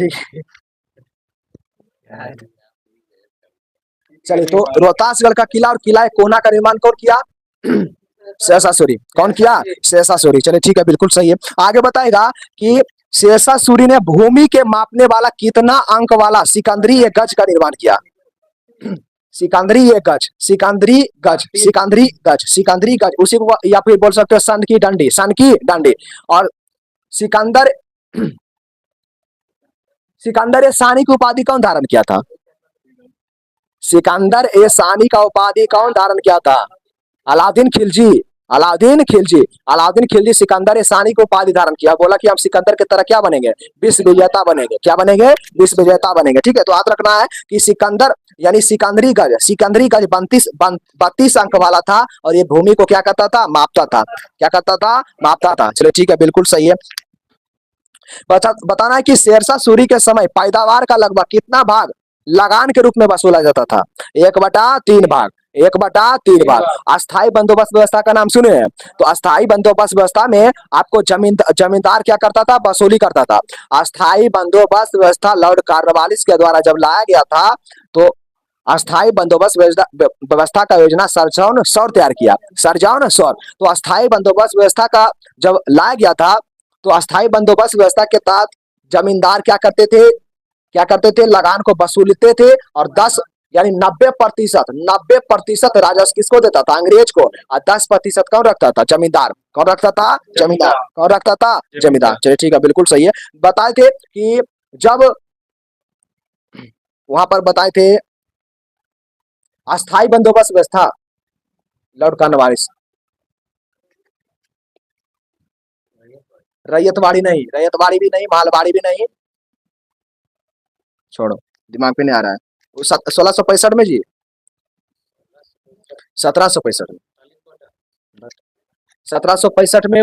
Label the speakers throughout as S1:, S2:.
S1: ठीक है। चलिए, तो रोहतासगढ़ का किला और किला कोना का निर्माण कौन किया? शेरशाह सूरी। कौन किया? शेरशाह सूरी। चलिए ठीक है, बिल्कुल सही है। आगे बताएगा कि शेरशाह सूरी ने भूमि के मापने वाला कितना अंक वाला सिकंदरी गज का निर्माण किया? सिकंदरी गज, सिकंदरी गज, सिकंदरी गज, सिकंदरी गज, उसी को या फिर बोल सकते हो सन की डंडी, सन की डंडी। और सिकंदर सिकंदर सानी की उपाधि कौन धारण किया था? सिकंदर सानी का उपाधि कौन धारण किया था? अलाउद्दीन खिलजी। अलाउद्दीन खिलजी। अलाउद्दीन खिलजी सिकंदर सानी को उपाधि धारण किया, बोला कि हम सिकंदर की तरह क्या बनेंगे? विश्व विजेता बनेंगे। क्या बनेंगे? विश्व विजेता बनेंगे। ठीक है, तो याद रखना है कि सिकंदर यानी सिकंदरी गज 32 अंक वाला था और ये भूमि को क्या करता था? मापता था। क्या करता था? मापता था। चलिए ठीक है, बिल्कुल सही है। बताना है कि शेरशाह सूरी के समय पैदावार का लगभग कितना भाग लगान के रूप में वसूला जाता था? 1/3 भाग। 1/3 भाग। अस्थाई बंदोबस्त व्यवस्था का नाम सुने हैं? तो अस्थाई बंदोबस्त व्यवस्था में आपको जमींदार क्या करता था? वसूली करता था। अस्थाई बंदोबस्त व्यवस्था लॉर्ड कॉर्नवालिस के द्वारा जब लाया गया था तो अस्थाई बंदोबस्त व्यवस्था का योजना सर जॉन सौर तैयार किया। सर जॉन सौर। तो अस्थाई बंदोबस्त व्यवस्था का जब लाया गया था तो अस्थाई बंदोबस्त व्यवस्था के तहत जमींदार क्या करते थे? क्या करते थे? लगान को वसूलते थे और 10 यानी 90% राजस्व किसको देता था? अंग्रेज को। और 10% कौन रखता था? जमींदार। कौन रखता था? जमींदार। कौन रखता था? जमींदार। चलिए ठीक है, बिल्कुल सही है। बताए थे कि जब वहां पर बताए थे अस्थाई बंदोबस्त व्यवस्था लॉर्ड कॉर्नवालिस। रैयतवाड़ी नहीं, रैयतवाड़ी भी नहीं, मालवाड़ी भी नहीं, छोड़ो, दिमाग पे नहीं आ रहा है। 1665 में जी, 1765 में, 1765 में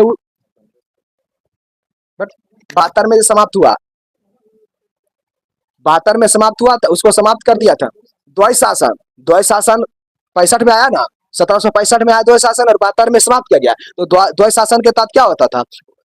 S1: 72 में समाप्त हुआ। 72 में समाप्त हुआ था, उसको समाप्त कर दिया था। द्वैत शासन, द्वैत शासन 65 में आया ना, 1765 में आया द्वैत शासन और 72 में समाप्त किया गया। तो द्वैत शासन के तहत क्या होता था?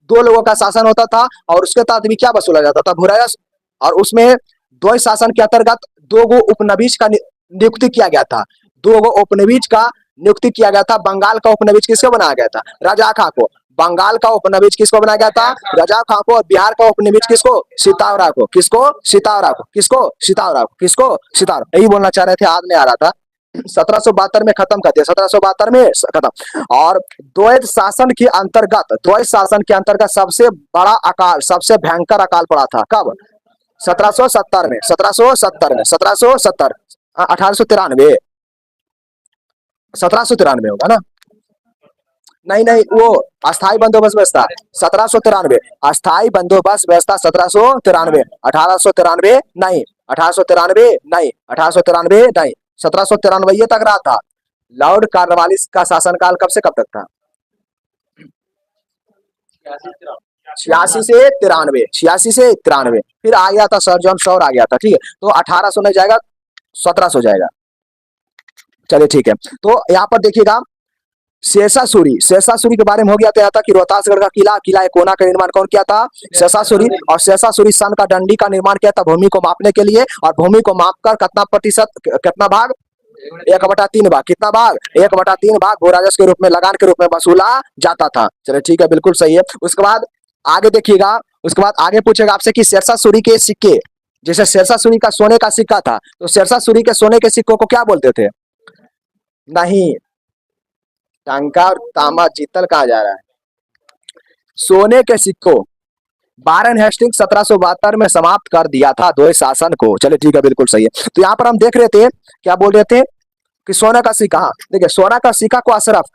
S1: 2 लोगों का शासन होता था और उसके तहत भी क्या वसूला जाता था? भूराजस्व। और उसमें द्वैत शासन के अंतर्गत 2 गो उपनिवेश का नियुक्ति किया गया था। 2 गो उपनिवेश का नियुक्ति किया गया था। बंगाल का उपनिवेश किसको बनाया गया था? रजा खां को। बंगाल का उपनिवेश किसको बनाया गया था? रजा खां को। और बिहार का उपनिवेश किसको? सितावरा को। किसको? सितावरा को। किसको? सितावरा को। किसको? सितावरा। यही बोलना चाह रहे थे, याद नहीं आ रहा था। 1772 में खत्म कर दिया, 1772 में खत्म। और द्वैत शासन के अंतर्गत, द्वैत शासन के अंतर्गत सबसे बड़ा अकाल, सबसे भयंकर अकाल पड़ा था कब? 1770 में, 1770 में, 1770, 1893, 1793 होगा ना? नहीं नहीं, वो अस्थाई बंदोबस्त व्यवस्था 1793, अस्थाई बंदोबस्त व्यवस्था 1793, 1893 नहीं, 1893 नहीं, 1893 नहीं, 1793 तक रहा था। लॉर्ड कॉर्नवालिस का शासनकाल कब से कब तक था? 86 से 93, 86 से 93। फिर आ गया था सर जॉन सौर आ गया था। ठीक है, तो 1800 नहीं जाएगा, 1700 जाएगा। चलिए ठीक है, तो यहाँ पर देखिएगा शेरशाह सूरी, शेरशाह सूरी के बारे में हो गया। तो यहाँ तक कि रोहतासगढ़ का किला, किला कोना का निर्माण कौन किया था? शेरशाह सूरी। और शेरशाह सूरी सन का डंडी का निर्माण किया था भूमि को मापने के लिए। और भूमि को मापकर कितना प्रतिशत, कितना भाग? 1/3 भाग। कितना भाग? 1/3 भाग भू राजस्व के रूप में, लगान के रूप में वसूला जाता था। चलिए ठीक है, बिल्कुल सही है। उसके बाद आगे देखिएगा, उसके बाद आगे पूछेगा आपसे कि शेरशाह सूरी के सिक्के, जैसे शेरशाह सूरी का सोने का सिक्का था, तो शेरशाह सूरी के सोने के सिक्कों को क्या बोलते थे? नहीं, टंका और तांबा जीतल कहा जा रहा है। सोने के सिक्कों वारेन हेस्टिंग्स 1772 में समाप्त कर दिया था द्वैत शासन को। चलिए ठीक है, बिल्कुल सही है। तो यहाँ पर हम देख रहे थे, क्या बोल रहे थे कि सोना का सिक्का, देखिए सोना का सिक्का को अशरफ,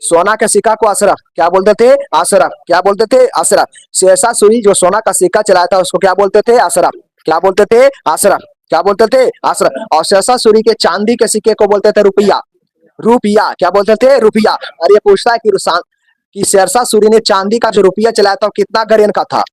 S1: सोना के सिक्का को अशरफ क्या बोलते थे? अशरफ। क्या बोलते थे? अशरफ। शेरशाह सूरी जो सोना का सिक्का चलाया था उसको क्या बोलते थे? अशरफ। क्या बोलते थे? अशरफ। क्या बोलते थे? अशरफ। और शेरशाह सूरी के चांदी के सिक्के को बोलते थे रुपया। रुपया। क्या बोलते थे? रुपया। और ये पूछता है कि शेरशाह सूरी ने चांदी का जो रुपया चलाया था कितना ग्रेन का था?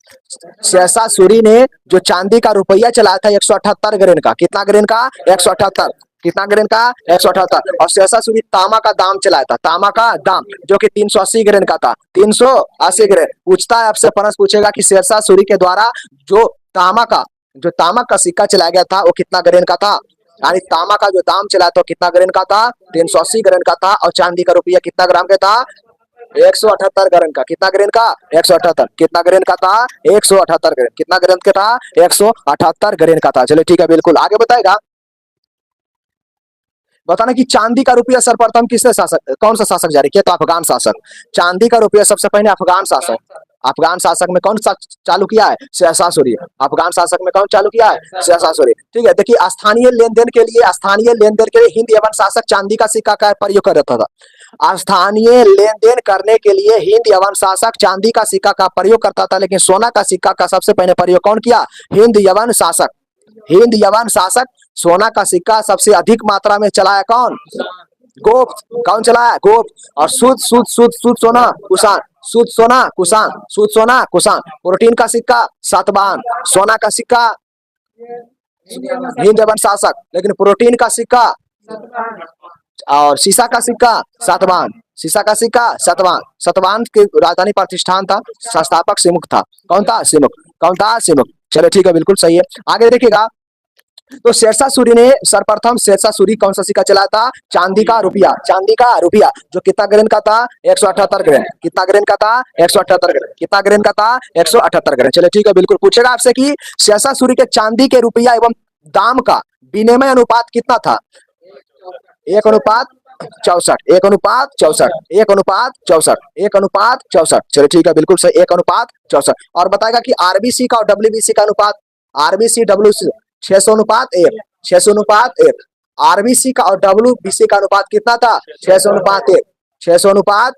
S1: शेरशाह सूरी ने जो चांदी का रुपया चलाया था 178 ग्रेन का। कितना ग्रेन का? 178। कितना ग्रेन का? 178। और शेरशाह सूरी तांबा का दाम चलाया था, तांबा का दाम जो कि 380 ग्रेन का था, 380 ग्रेन। पूछता है आपसे, प्रश्न पूछेगा कि शेरशाह सूरी के द्वारा जो तांबा का जो तांबा का सिक्का चलाया गया था वो कितना ग्रेन का था, यानी तांबा का जो दाम चला तो कितना ग्रेन का था, 380 ग्रेन का था। और चांदी का रुपया कितना ग्राम का था, 178 ग्रेन का। कितना ग्रेन का, 178। कितना ग्रेन का था, 178 ग्रेन। कितना ग्रेन का था, 178 ग्रेन का था। चलिए ठीक है, बिल्कुल आगे बताएगा। बताना कि चांदी का रुपया सर्वप्रथम किसने शासक, कौन सा शासक जारी किया, तो अफगान शासक। चांदी का रुपया सबसे पहले अफगान शासक, अफगान शासक में कौन सा चालू किया है, शेरशाह सूरी। अफगान शासक में कौन चालू किया है, शेरशाह सूरी। ठीक है, देखिए स्थानीय लेन देन के लिए हिंद यवन शासक चांदी का सिक्का का प्रयोग कर रहा था। स्थानीय लेन देन करने के लिए हिंद यवन शासक चांदी का सिक्का का प्रयोग करता था, लेकिन सोना का सिक्का का सबसे पहले प्रयोग कौन किया, हिंद यवन शासक। हिंद यवन शासक सोना का सिक्का सबसे अधिक मात्रा में चलाया कौन, गुप्त। कौन चलाया, गुप्त। और शुद्ध सोना कुषाण, शुद्ध सोना कुषाण, शुद्ध सोना कुषाण। प्रोटीन का सिक्का सातवाहन, सोना का सिक्का हिंद यवन शासक, लेकिन प्रोटीन का सिक्का और शीशा का सिक्का सातवाहन, शीशा का सिक्का सातवाहन। सातवाहन की राजधानी प्रतिष्ठान था, संस्थापक सिमुक था। कौन था, सिमुक। कौन था, सिमुक। चलो ठीक है, बिल्कुल सही है। आगे देखिएगा, तो शेरशाह सूरी ने सर्वप्रथम, शेरशाह सूरी कौन सा सिक्का चलाया था, चांदी का रुपया। चांदी का रुपया जो कितना ग्रेन का था, 178 ग्रेन। कितना ग्रेन का था, 178 ग्रेन। कितना ग्रेन का था, 178 ग्रेन। चलिए ठीक है, बिल्कुल पूछेगा आपसे कि शेरशाह सूरी के चांदी के रुपया एवं दाम का विनिमय अनुपात कितना था, 1:64, 1:64, 1:64, 1:64। चलिए ठीक है, बिल्कुल सही, 1:64। और बताएगा कि आरबीसी का और डब्ल्यूबीसी का अनुपात, आरबीसी डब्ल्यूसी 600:1, 600:1। आरबीसी का और डब्ल्यूबीसी का अनुपात कितना था, 600:1, 600:1,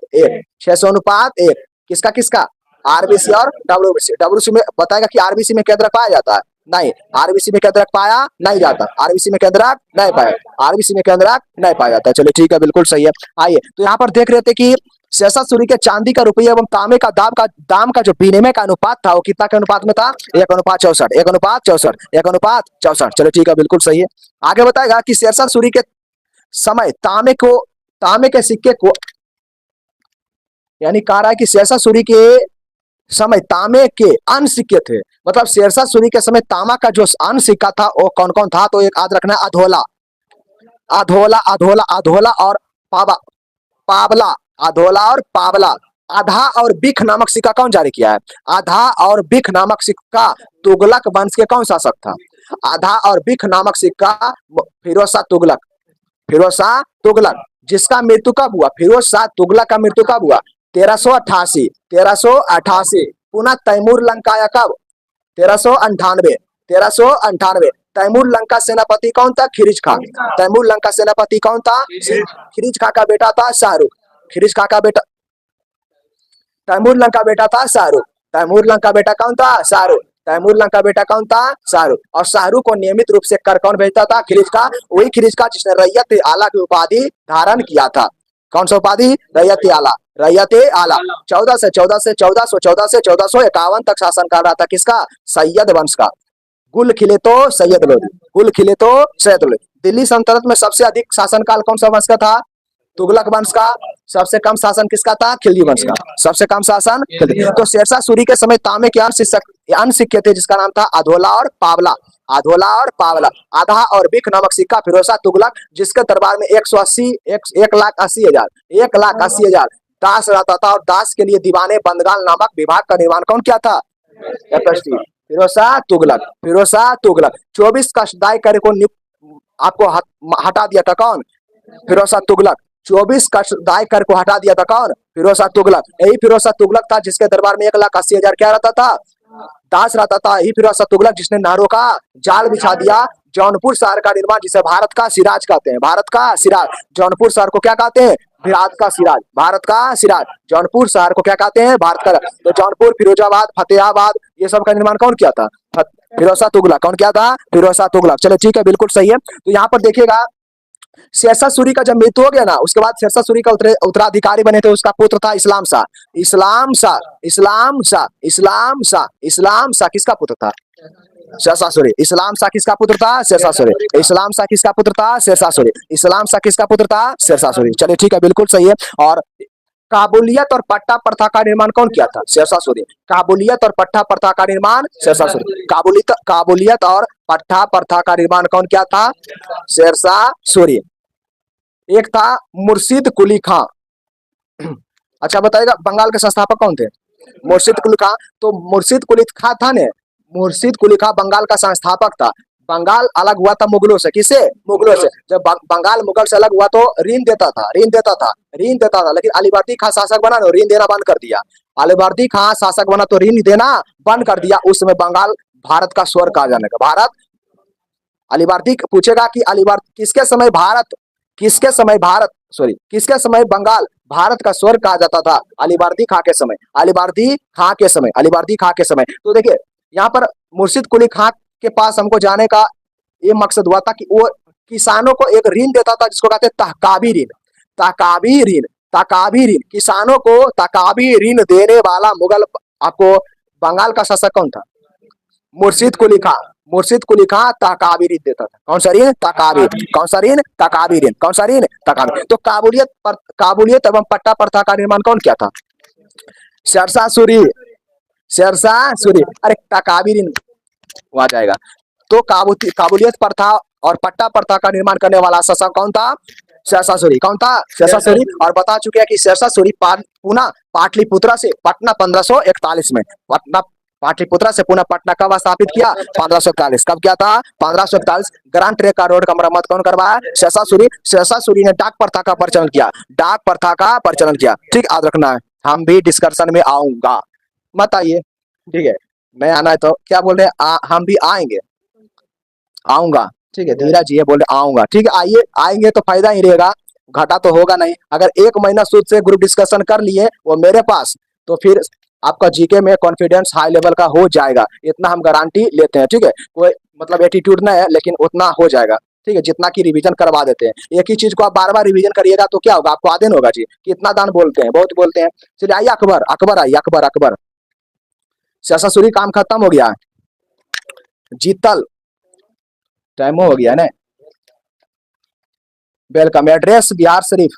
S1: 600:1। किसका किसका, आरबीसी और डब्ल्यूबीसी। डब्ल्यूसी में बताएगा कि आरबीसी में केंद्रक पाया जाता है, नहीं। आरबीसी में केंद्रक पाया नहीं जाता, आरबीसी में केंद्रक नहीं पाया, आरबीसी में केंद्रक नहीं पाया जाता। चलिए ठीक है, बिल्कुल सही है। आइए, तो यहाँ पर देख रहे थे कि शेरशाह सूरी के चांदी का रुपया एवं तांबे का दाम का जो विनिमय का अनुपात था वो कितना के अनुपात में था, 1:64, 1:64, 1:64। चलो ठीक है, बिल्कुल सही है। आगे बताएगा कि शेरशाह सूरी के समय तांबे के सिक्के को, यानी कह रहा है कि शेरशाह सूरी के समय तांबे के अन्य सिक्के थे। मतलब शेरशाह सूरी के समय तांबा का जो अन्य सिक्का था वो कौन कौन था, तो एक याद रखना, अधोला, अधोला, अधोला, अधोला और पावला, अधोला और पावला। आधा और बिख नामक सिक्का कौन जारी किया है, आधा और बिख नामक सिक्का तुगलक वंश के कौन शासक था, आधा और बिख नामक सिक्का फिरोज शाह तुगलक, फिरोज शाह तुगलक। जिसका मृत्यु कब हुआ, फिरोज शाह तुगलक का मृत्यु कब हुआ, 1388, 1388। पुनः तैमूर लंकाया कब, 1398, 1398। तैमूर लंका सेनापति कौन था, खिरिज खां। तैमूर लंका सेनापति कौन था, खिरिज खां का बेटा था शाहरुख। खिरिज खां का बेटा, तैमूर लंका बेटा था शाहरुख। तैमूर लंका बेटा कौन था, शाहरुख। तैमूर लंका बेटा कौन था, शाहरुख। और शाहरुख को नियमित रूप से कर कौन भेजता था, खिरिज खां। वही खिरिज खां जिसने रैयत आला की उपाधि धारण किया था। कौन सा उपाधि, रैयत आला, रैयत आला। 1451 तक शासन कर रहा था, किसका, सैयद वंश का। गुल खिले तो सैयद लोधी, गुल खिले तो सैयद लोधी। दिल्ली सल्तनत में सबसे अधिक शासनकाल कौन सा वंश का था, तुगलक वंश का। सबसे कम शासन किसका था, खिलजी वंश का। सबसे कम शासन खिलजी। तो शेरशाह सूरी के समय तांबे के अन्य सिक्के थे जिसका नाम था अधोला और पावला, अधोला और पावला। आधा और बिख नामक सिक्का फिरोज शाह तुगलक, जिसके दरबार में 1,80,000 दास रहता था। और दास के लिए दीवाने बंदगाल नामक विभाग का निर्माण कौन किया था, फिरोज शाह तुगलक, फिरोज शाह तुगलक। 24 कष्टदायक कार्य को आपको हटा दिया था कौन, फिरोज शाह तुगलक। 24 कष्टदायक कर को हटा दिया था कौन, फिरोज शाह तुगलक। यही फिरोज शाह तुगलक था जिसके दरबार में 1,80,000 क्या रहता था, दास रहता था। यही फिरोज शाह तुगलक जिसने नारों का जाल बिछा दिया। जौनपुर शहर का निर्माण, जिसे भारत का सिराज कहते हैं, भारत का सिराज। जौनपुर शहर को क्या कहते हैं, भारत का सिराज, भारत का सिराज। जौनपुर शहर को क्या कहते हैं, भारत का। तो जौनपुर, फिरोजाबाद, फतेहाबाद, ये सब का निर्माण कौन किया था, फिरोज शाह तुगलक। कौन किया था, फिरोज शाह तुगलक। चलो ठीक है, बिल्कुल सही है। तो यहाँ पर देखिएगा, शेरशाह सूरी का जब मृत्यु हो गया ना, उसके बाद शेरशाह सूरी का उत्तराधिकारी बने थे, उसका पुत्र था इस्लाम शाह। इस्लाम शाह, इस्लाम शाह, इस्लाम शाह, इस्लाम शाह किसका पुत्र था, शेरशाह सूरी। इस्लाम शाह किसका पुत्र था, शेरशाह सूरी। इस्लाम शाह किसका पुत्र था, शेरशाह सूरी। इस्लाम शाह किसका पुत्र था, शेरशाह सूरी। चलिए ठीक है, बिल्कुल सही है। और काबुलियत और पट्टा प्रथा का निर्माण कौन किया था? शेरशाह सूरी। काबुलियत और पट्टा प्रथा का निर्माण शेरशाह सूरी। काबुलियत और पट्टा प्रथा का निर्माण कौन किया था? शेरशाह सूरी। एक था मुर्शिद कुली खां। अच्छा बताइएगा, बंगाल के संस्थापक कौन थे? मुर्शिद कुली खां। तो मुर्शिद कुली खां था ने, मुर्शिद कुली खां बंगाल का संस्थापक था। बंगाल अलग हुआ था मुगलों से। किससे? मुगलों से। जब बंगाल मुगल से अलग हुआ तो ऋण देता था, ऋण देता था, लेकिन अलीवर्दी खां शासक बना तो ऋण देना बंद कर दिया। अलीवर्दी खां शासक बना तो ऋण देना बंद कर दिया। उस समय बंगाल भारत का स्वर्ग कहा जाने का। भारत, अलीवर्दी पूछेगा कि अलीवर्दी किसके समय भारत, किसके समय भारत, सॉरी किसके समय बंगाल भारत का स्वर्ग कहा जाता था? अलीवर्दी खां के समय, अलीवर्दी खां के समय, अलीवर्दी खां के समय। तो देखिए यहाँ पर मुर्शिद कुली खां के पास हमको जाने का ये मकसद हुआ था कि वो किसानों को एक ऋण देता था जिसको कहते हैं तहकाबी ऋण। तहकाबी ऋण, तहकाबी ऋण, किसानों को तहकाबी ऋण देने वाला मुगल, आपको बंगाल का शासक कौन था? मुर्शिद कुली खां। मुर्शिद कुली खां तहकाबी ऋण देता था। कौन सा ऋण? तहकाबी। कौन सा ऋण? तहकाबी ऋण। कौन सा ऋण? तहकाबी। तो काबुलियत एवं पट्टा प्रथा का निर्माण कौन किया था? शेरशाह सूरी। शेरशाह सूरी। अरे तहकाबी ऋण वहां जाएगा। तो काबुलियत प्रथा और पट्टा प्रथा का निर्माण करने वाला शासक कौन था? शेरशाह सूरी। कौन था? शेरशाह सूरी। और बता चुके हैं कि शेरशाह सूरी पुनः पाटलिपुत्रा से पटना 1541 में, पटना पाटलिपुत्रा से पुनः पटना कब स्थापित किया? 1541। कब किया था? 1541। ग्रांड ट्रेक का रोड का मरम्मत कौन करवाया? शेरशाह सूरी। शेरशाह सूरी ने डाक प्रथा का प्रचलन किया, डाक प्रथा का प्रचलन किया। ठीक, याद रखना है। हम भी डिस्कशन में आऊंगा, मत आइए, ठीक है? नहीं आना है तो क्या बोल रहे हैं? हम भी आएंगे, आऊंगा, ठीक है? धीरज जी बोल रहे आऊंगा, ठीक है? आइए, आएंगे तो फायदा ही रहेगा, घाटा तो होगा नहीं। अगर 1 महीना शुद्ध से ग्रुप डिस्कशन कर लिए वो मेरे पास, तो फिर आपका जीके में कॉन्फिडेंस हाई लेवल का हो जाएगा, इतना हम गारंटी लेते हैं, ठीक है? कोई मतलब एटीट्यूड नहीं है, लेकिन उतना हो जाएगा, ठीक है? जितना की रिवीजन करवा देते हैं। एक ही चीज को आप बार बार रिवीजन करिएगा तो क्या होगा? आपको आदन होगा जी। कितना दान बोलते हैं, बहुत बोलते हैं। चलिए आइए, अकबर, अकबर आइए, अकबर, अकबर। शेरशाह सूरी काम खत्म हो गया, जीतल टाइम हो गया ना। Welcome. Address Bihar Sharif,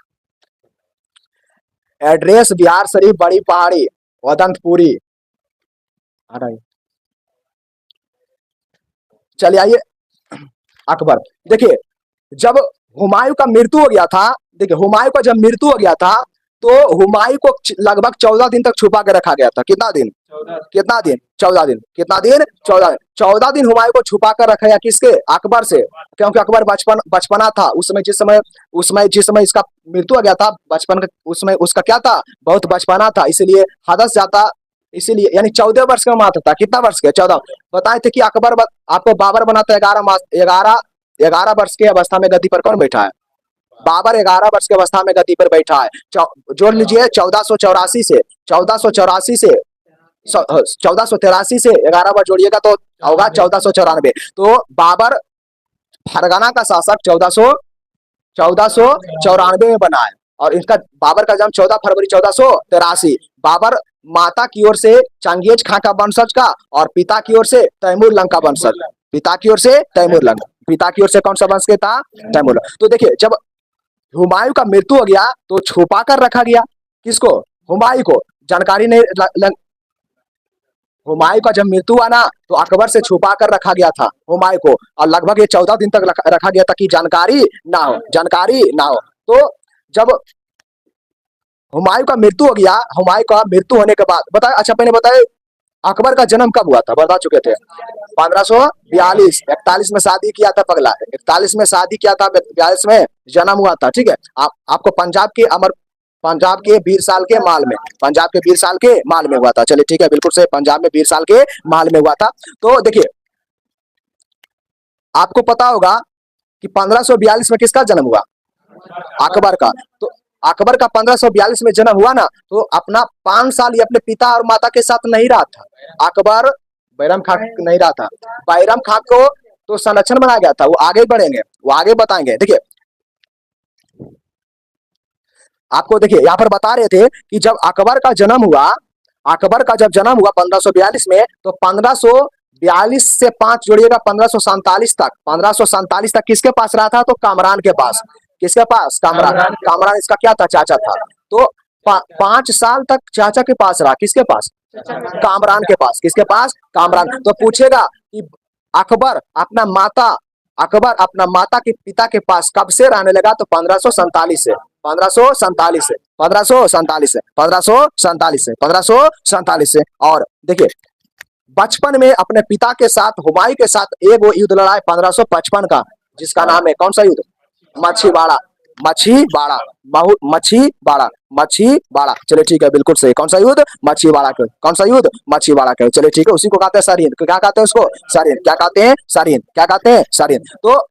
S1: address Bihar Sharif, बड़ी पहाड़ी, वदंतपुरी। चलिए आइए, अकबर। देखिए जब हुमायूं का मृत्यु हो गया था, देखिए हुमायूं का जब मृत्यु हो गया था तो हुमायूं को लगभग 14 दिन तक छुपा के रखा गया था। कितना दिन? कितना दिन? 14 दिन। कितना दिन? 14 दिन। 14 दिन हुमायूं को छुपा कर रखा गया। किसके? अकबर से। क्योंकि अकबर बचपना था उस समय, जिस समय इसका मृत्यु हो गया था, बचपन उसमें उसका क्या था? बहुत बचपना था, इसीलिए हदस जाता, इसीलिए यानी 14 वर्ष का मात्र था। कितना वर्ष के? 14। बताए थे कि अकबर आपको बाबर बना था 11 वर्ष की अवस्था में गद्दी पर कौन बैठा है? बाबर 11 वर्ष की अवस्था में गद्दी पर बैठा है। जोड़ लीजिए 1484 से, 1484 से 1483 से 11 बार जोड़िएगा तो होगा 1494। तो बाबर फरगना का शासक 1494 में बना है। और इसका, बाबर का जन्म 14 फरवरी 1483। बाबर माता की ओर से चंगेज खां का वंशज का, और पिता की ओर से तैमूर लंग का वंशज। पिता की ओर से तैमूर लंग, पिता की ओर से कौन सा वंश के था? तैमूर लंग। तो देखिए जब हुमायूं का मृत्यु हो गया तो छुपा कर रखा गया। किसको? हुमायूं को। जानकारी नहीं, हुमायूं का जब मृत्यु हुआ ना तो अकबर से छुपा कर रखा गया था हुमायूं को, और लगभग ये 14 दिन तक रखा गया था कि जानकारी ना हो, जानकारी ना हो। तो जब हुमायूं का मृत्यु हो गया, हुमायूं का मृत्यु होने के बाद बताए, अच्छा पहले बताए अकबर का जन्म कब हुआ था? बता चुके थे 1542। 41 में शादी किया था पगला, 41 में शादी किया था, 42 में जन्म हुआ था, ठीक है? आपको पंजाब के बीरसाल के माल में, पंजाब के बीरसाल के माल में हुआ था। चलिए ठीक है, बिल्कुल से पंजाब में बीरसाल के माल में हुआ था। तो देखिए आपको पता होगा कि 1542 में किसका जन्म हुआ? अकबर का। तो अकबर का 1542 में जन्म हुआ ना, तो अपना 5 साल ये अपने पिता और माता के साथ नहीं रहा था अकबर, बैरम खां नहीं रहा था। बैरम खां को तो संरक्षण बनाया गया था, वो आगे बढ़ेंगे, वो आगे बताएंगे। देखिए आपको, देखिए यहाँ पर बता रहे थे कि जब अकबर का जन्म हुआ, अकबर का जब जन्म हुआ 1542 में, तो 1542 से 5 जोड़िएगा 1547 तक, 1547 तक किसके पास रहा था? तो कामरान के पास। किसके पास? कामरान। कामरान इसका क्या था? चाचा था। तो 5 साल तक चाचा के पास रहा, किसके पास? कामरान के पास। किसके पास? कामरान। तो पूछेगा कि अकबर अपना माता अकबर अपना माता के पिता के पास कब से रहने लगा? तो 1547 से। 1547 से 1547 से 1547 से 1547 से। और देखिए बचपन में अपने पिता के साथ हुमायूं के साथ एक वो युद्ध लड़ा है 1555 का, जिसका नाम है कौन सा युद्ध? मच्छीबाड़ा। मच्छीबाड़ा। मच्छीबाड़ा। मच्छीबाड़ा। चलिए ठीक है, बिल्कुल सही। कौन सा युद्ध? मच्छीबाड़ा के। कौन सा युद्ध? मच्छीबाड़ा के। चलिए ठीक है, उसी को कहते हैं सरहिंद। क्या कहते हैं उसको? सरहिंद। क्या कहते हैं? सरहिंद। क्या कहते हैं? सरहिंद। तो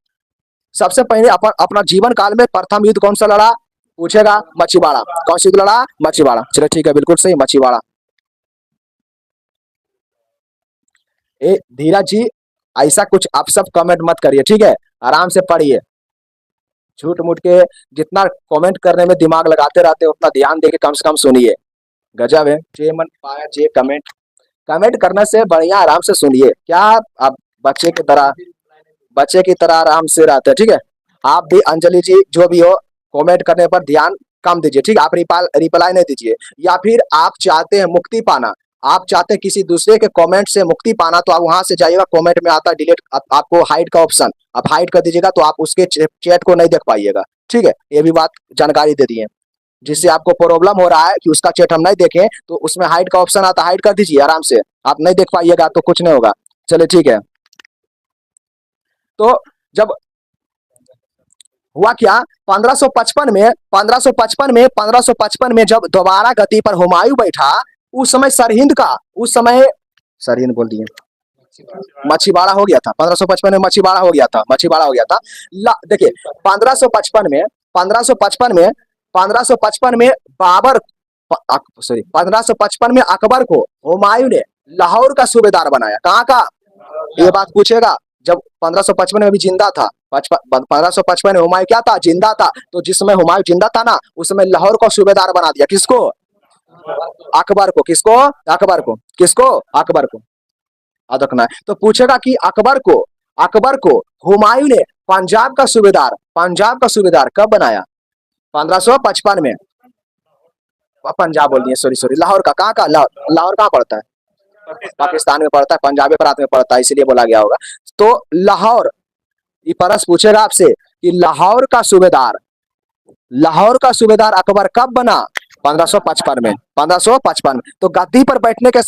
S1: सबसे पहले अपना जीवन काल में प्रथम युद्ध कौन सा लड़ा? पूछेगा मच्छीबाड़ा। कौन सा युद्ध लड़ा? मच्छीबाड़ा। चलिए ठीक है, बिल्कुल सही, मच्छीबाड़ा। ए धीरज जी, ऐसा कुछ आप सब कमेंट मत करिए, ठीक है? आराम से पढ़िए। झूठ मूठ के जितना कमेंट करने में दिमाग लगाते रहते हैं उतना ध्यान देके कम से कम सुनिए। गजब है। जे मन पाया जे कमेंट। कमेंट करने से बढ़िया आराम से सुनिए। क्या आप बच्चे की तरह बच्चे की तरह आराम से रहते हैं, ठीक है? आप भी अंजलि जी जो भी हो, कमेंट करने पर ध्यान कम दीजिए, ठीक है? आप रिप्लाई नहीं दीजिए। या फिर आप चाहते हैं मुक्ति पाना, आप चाहते हैं किसी दूसरे के कमेंट से मुक्ति पाना, तो आप वहां से जाइएगा, कमेंट में आता है डिलीट, आपको हाइड का ऑप्शन, आप हाइड कर दीजिएगा, तो आप उसके चैट को नहीं देख पाइएगा, ठीक है? ये भी बात जानकारी दे दिए। जिससे आपको प्रॉब्लम हो रहा है कि उसका चैट हम नहीं देखें, तो उसमें हाइड का ऑप्शन आता है, हाइड कर दीजिए आराम से। आप नहीं देख पाइएगा तो कुछ नहीं होगा। चलिए ठीक है। तो जब हुआ क्या 1555 में जब दोबारा गति पर हुमायूं बैठा, उस समय सरहिंद का उस समय सरहिंद बोल दिए, मच्छीबाड़ा हो गया था। 1555 में मच्छीबाड़ा हो गया था। मच्छीबाड़ा हो गया था। देखिए 1555 में 1555 में 1555 में बाबर सॉरी 1555 में अकबर को हुमायूं ने लाहौर का सूबेदार बनाया। कहाँ का? ये बात पूछेगा। जब 1555 में भी जिंदा था, 1555 में हुमायूं क्या था? जिंदा था। तो जिस समय हुमायूं जिंदा था ना, उस समय लाहौर को सूबेदार बना दिया। किसको? अकबर को। किसको? अकबर को। किसको? अकबर को। याद रखना है। तो पूछेगा कि अकबर को हुमायूं ने पंजाब का सूबेदार कब बनाया? 1555 में। पंजाब बोल दिए, सॉरी सॉरी, लाहौर का। कहाँ का? लाहौर। लाहौर कहाँ पड़ता है? पाकिस्तान में पड़ता है, पंजाबी प्रांत में पड़ता है, इसलिए बोला गया होगा। तो लाहौर, ये प्रश्न पूछेगा आपसे कि लाहौर का सूबेदार अकबर कब बना? 1555 में। 1555 में। तो गद्दी पर बैठने के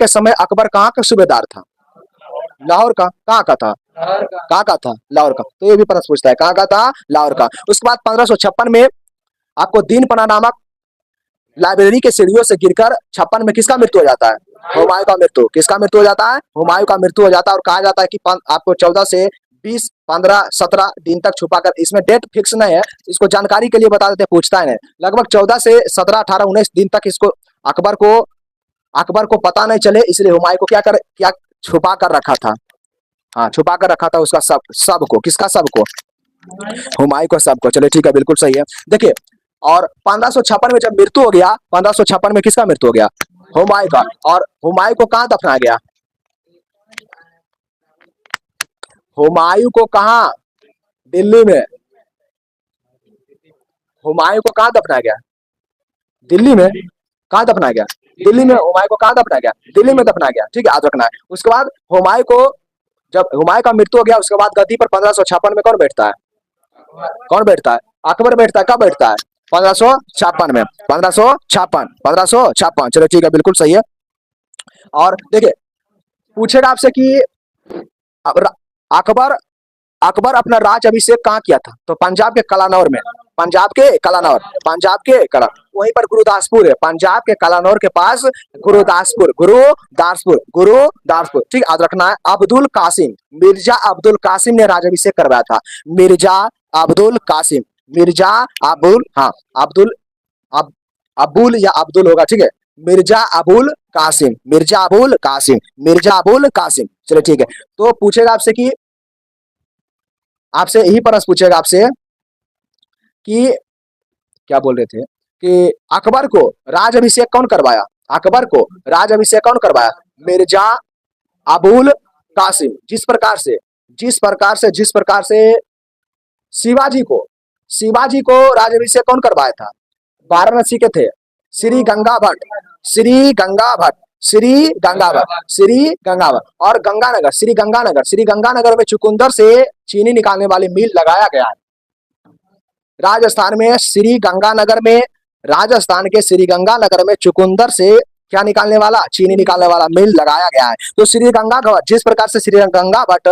S1: समय अकबर कहाँ का सूबेदार था? लाहौर का। कहाँ का था? कहाँ का था? लाहौर का। तो ये भी प्रश्न पूछता है, कहाँ का था? लाहौर का। उसके बाद 1556 में आपको दीनपना नामक लाइब्रेरी के सीढ़ियों से गिरकर 56 में किसका मृत्यु हो जाता है? हुमायूं का मृत्यु। किसका मृत्यु हो जाता है? हुमायूं का मृत्यु हो जाता है। और कहा जाता है कि आपको 14 से 20, 15, 17 दिन तक छुपा कर, इसमें डेट फिक्स नहीं है, इसको जानकारी के लिए बता देते, पूछता है। लगभग 14 से 17, 18, 19 दिन तक इसको अकबर को पता नहीं चले, इसलिए हुमायूं को क्या छुपा कर रखा था। हाँ, छुपा कर रखा था उसका सबको। किसका? सबको। हुमायूं को, सबको। चलिए ठीक है, बिल्कुल सही है। देखिए, और 1556 में जब मृत्यु हो गया, 1556 में किसका मृत्यु हो गया? हुमायूं का। और हुमायूं को कहाँ दफनाया गया? हुमायूं को कहाँ? दिल्ली में। हुमायूं को कहाँ दफनाया गया? दिल्ली में। कहाँ दफनाया गया? दिल्ली में। हुमायूं को कहाँ दफनाया गया? दिल्ली में दफनाया गया, ठीक है, याद रखना है। उसके बाद जब हुमायूं का मृत्यु हो गया, उसके बाद गद्दी पर 1556 में कौन बैठता है? कौन बैठता है? अकबर बैठता है। कब बैठता है? 1556 में। 1556। चलो ठीक है, बिल्कुल सही है। और देखिए पूछेगा आपसे कि अकबर अकबर अपना राज अभिषेक कहाँ किया था? तो पंजाब के कलानौर में। वहीं पर गुरुदासपुर है। पंजाब के कलानौर के पास गुरुदासपुर, ठीक, याद रखना है। मिर्जा अब्दुल कासिम ने राजाभिषेक करवाया था। मिर्जा अब्दुल कासिम। हाँ, अब्दुल या अब्दुल होगा, ठीक है। मिर्जा अबुल कासिम। चलिए ठीक है। तो पूछेगा आपसे यही प्रश्न पूछेगा आपसे कि क्या बोल रहे थे कि अकबर को राज अभिषेक कौन करवाया? मिर्जा अबुल कासिम। जिस प्रकार से शिवाजी को शिवाजी को राज्याभिषेक कौन करवाया था? वाराणसी के थे श्री गंगा भट्ट, श्री गंगा भट्ट, श्री गंगा भट्ट, श्री गंगा भट्ट। और गंगानगर, श्री गंगानगर, श्री गंगानगर में चुकंदर से चीनी निकालने वाली मिल लगाया गया है। राजस्थान में श्री गंगानगर में, राजस्थान के श्री गंगानगर में चुकंदर से क्या निकालने वाला? चीनी निकालने वाला मिल लगाया गया है। तो श्री गंगा भट्ट, जिस प्रकार से श्री गंगा भट्ट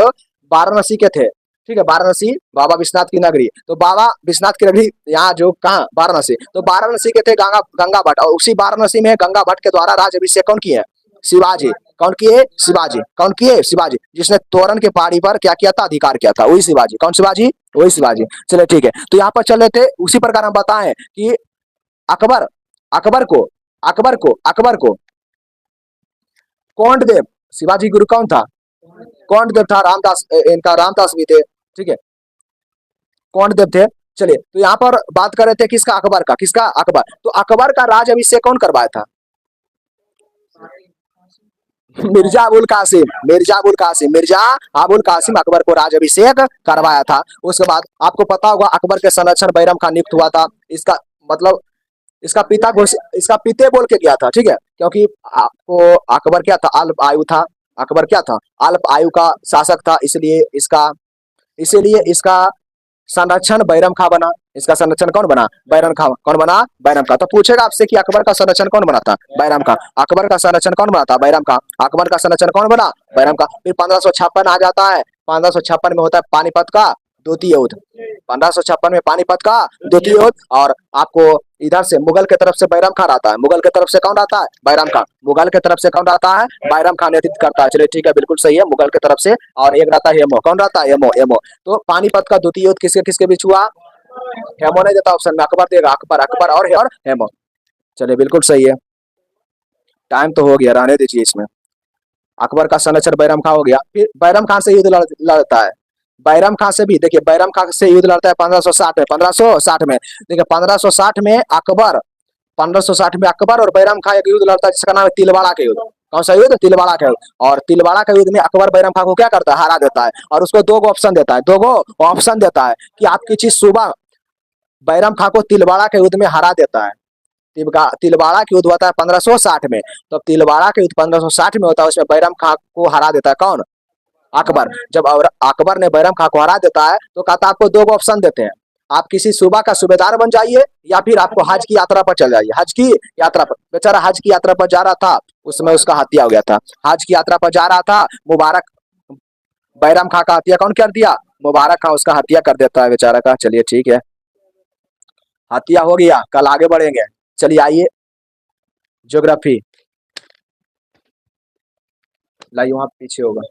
S1: वाराणसी के थे, ठीक है, वाराणसी बाबा विश्वनाथ की नगरी, तो बाबा विश्वनाथ की नगरी यहाँ जो कहाँ? वाराणसी, तो वाराणसी के थे गंगा भट्ट, और उसी वाराणसी में गंगा भट्ट के द्वारा राज्याभिषेक कौन किए? शिवाजी। कौन किए? शिवाजी। कौन किए? शिवाजी, जिसने तोरण के पहाड़ी पर क्या किया था? अधिकार किया था, वही शिवाजी। कौन शिवाजी? वही शिवाजी। चलिए ठीक है, तो यहाँ पर चल रहे थे, उसी प्रकार हम बताएं कि अकबर, अकबर को कौंडदेव, शिवाजी गुरु कौन था? कौंडदेव था, रामदास, इनका रामदास भी थे, ठीक है, कौंडदेव थे। चलिए, तो यहाँ पर बात कर रहे थे किसका? अकबर का। किसका? अकबर। तो अकबर का राज्याभिषेक कौन करवाया था? मिर्जा अबुल कासिम, मिर्जा अबुल कासिम, मिर्जा अबुल कासिम अकबर को राज्याभिषेक करवाया था। उसके बाद आपको पता होगा अकबर के संरक्षण बैरम खान नियुक्त हुआ था। इसका मतलब इसका पिता इसका पिते बोल के गया था, ठीक है, क्योंकि आपको अकबर क्या था? अल्प आयु था। अकबर क्या था? अल्प आयु का शासक था, इसीलिए इसका संरक्षण बैरम खां बना। इसका संरक्षण कौन बना? बैरम खां। कौन बना? बैरम खां। तो पूछेगा आपसे कि अकबर का संरक्षण कौन बना था? बैरम खां। अकबर का संरक्षण कौन बना था? बैरम खां। अकबर का संरक्षण कौन बना? बैरम खां। फिर 1556 आ जाता है, 1556 में होता है पानीपत का द्वितीय युद्ध। 1556 में पानीपत का द्वितीय युद्ध, और आपको इधर से मुगल के तरफ से बैरम खान आता है। मुगल के तरफ से कौन आता है? बैरम खान। मुगल के तरफ से कौन आता है? बैरम खान नेतृत्व करता है। चलिए ठीक है, बिल्कुल सही है, मुगल के तरफ से। और एक रहता है हेमो। कौन रहता है? हेमो। हेमो। तो पानीपत का द्वितीय युद्ध किसके किसके बीच हुआ? हेमो नहीं देता ऑप्शन में, अकबर देगा। अकबर, अकबर और हेमो। चलिए बिल्कुल सही है। टाइम तो हो गया, रहने दीजिए इसमें। अकबर का संरक्षण बैरम खान हो गया। फिर बैरम खान से युद्ध लड़ता है। बैरम खान से भी देखिए, बैरम खान से युद्ध लड़ता है 1560 में। 1560 में देखिए, 1560 में अकबर, 1560 में अकबर और बैरम खान एक युद्ध लड़ता है जिसका नाम है तिलवाड़ा का युद्ध। कौन सा युद्ध? तिलवाड़ा का युद्ध। और तिलवाड़ा का युद्ध में अकबर बैरम खान को क्या करता है? हरा देता है, और उसको दो ऑप्शन देता है। दो ऑप्शन देता है कि आप किसी सुबह बैरम खान को तिलवाड़ा के युद्ध में हरा देता है। तिलवाड़ा का युद्ध होता है 1560 में। तो तिलवाड़ा का युद्ध 1560 में होता है, उसमें बैरम खान को हरा देता है कौन? अकबर। जब अकबर ने बैरम खां को हरा देता है तो कहता आपको दो ऑप्शन देते हैं, आप किसी सूबा का सूबेदार बन जाइए, या फिर आपको हज की यात्रा पर चल जाइए। हज की यात्रा पर, बेचारा हज की यात्रा पर जा रहा था, उसमें उसका हत्या हो गया था। हज की यात्रा पर जा रहा था, मुबारक बैरम खां का हत्या कौन कर दिया? मुबारक खां उसका हत्या कर देता है बेचारा का। चलिए ठीक है, हत्या हो गया। कल आगे बढ़ेंगे। चलिए आइए, ज्योग्राफी लाइए, वहां पीछे होगा।